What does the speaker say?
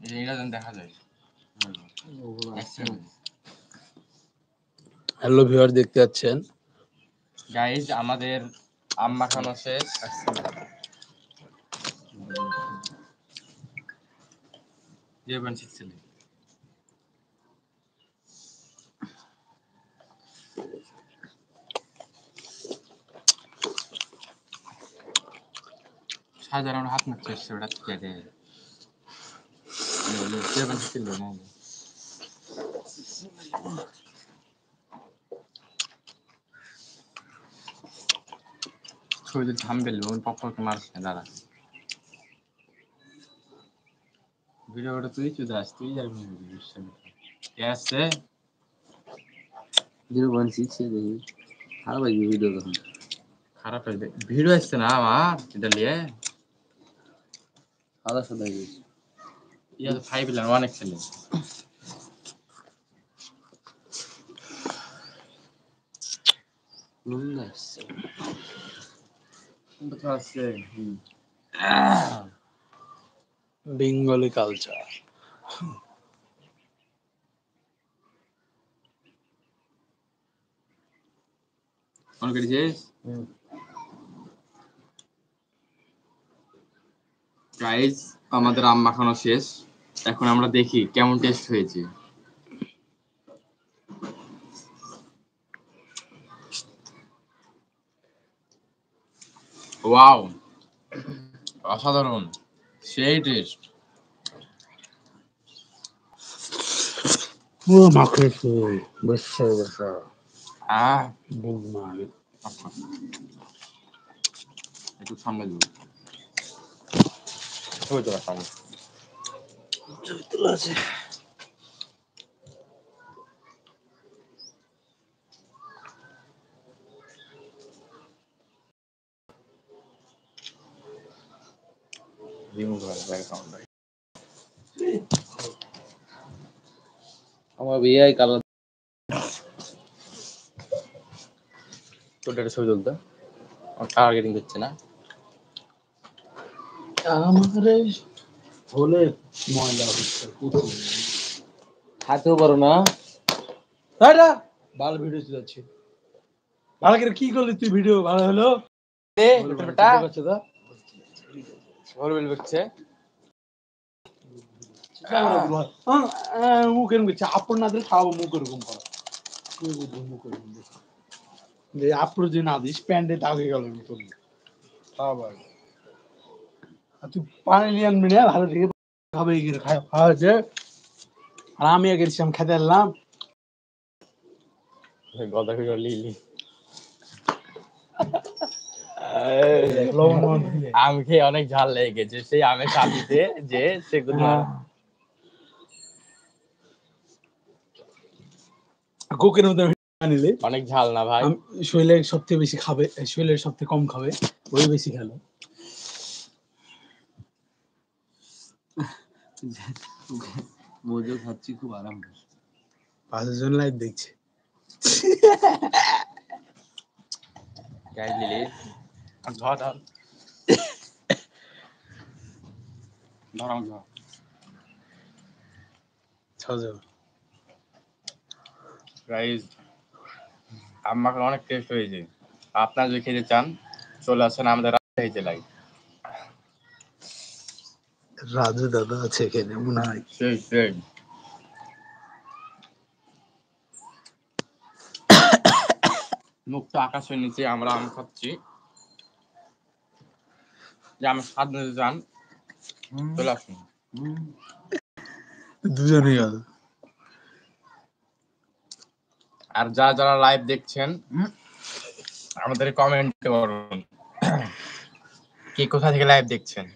এটা যেন দেখা যায়। হ্যালো ভিউয়ার, দেখতে পাচ্ছেন গাইজ আমাদের আম মাখানো শেষ। সাধারণ হাত মারতে এসছে ওটা কেটে ছিল না। ছবিতে থাম্বনেল পপকর্ন মারছে দাদা। ভিডিওটা তুই চুদাস, তুই যাবি কে আসছে 0.6 এ দেখি খারাপ হয়ে গেছে ভিডিও তখন। খারাপ হয়ে ভিডিও আসছে না আমার এটা নিয়ে সাদা সাদা হয়ে গেছে। ইয়া তো 5 ইলার অনেক ছেলে নুন আসছে তো আসছে। Bengali culture. অন করেছিস গাইস, আমাদের আম মাখানো শেষ। এখন আমরা দেখি কেমন টেস্ট হয়েছে। ওয়াও, অসাধারণ, সেই টেস্ট। ও মাখেছে বসে বসে বুমাল। একটু সামনে দিন, ওই তো সামনে তোলা আছে। আমার বিয়ে কালার তোর একটা ছবি তুলতে টার্গেটিং দিচ্ছে না। আমারে হলে ময়লা হচ্ছে খাতেও পারো না। আরে ভালো ভিডিও যাচ্ছে। ভালো করে কি করলি তুই? ভিডিও ভালো হলো এ বেটা করছে তো ভালো বলছে। মুখ এরকম করছে, আপন না দিলে খাওয়াবো মুখ এরকম করা। মুখ এরকম যে আপন যে না দিস প্যান্টে দাগ হয়ে গেল তোর খাওয়াবার। তুই পানি নিয়ে আনবি না, ভালো থেকে খাবে খাওয়া হয়েছে। আর আমি গেছিলাম খেতে এলাম গদা করে লিলি আম খেয়ে অনেক ঝাল লেগে গেছে। সেই আমের কাঁদিতে যে সেগুলো কোকের মধ্যে নিলে অনেক ঝাল না ভাই? শৈলের সবথেকে বেশি খাবে, শৈলের সবথেকে কম খাবে, ওই বেশি খেলো। মজা খাচ্ছি, খুব আরাম। 5 জন লাইভ দেখছে। গাই লিলি ধর ধর ধর ধর 6 জন। গাইস, আম মাখানো অনেক টেস্ট হয়েছে। আপনারা যদি খেতে চান চলে আসেন আমাদের রাজশাহী জেলায়। রাজু দাদা আছে এখানে মনে হয়। সেই সেই মুক্ত আকাশের নিচে আমরা আম খাচ্ছি। যে আমি স্বাদ নিতে চান চলে আসুন। দুজনেই গেল। আর যারা লাইভ দেখছেন আমাদের কমেন্ট করুন কে কোথা থেকে লাইভ দেখছেন।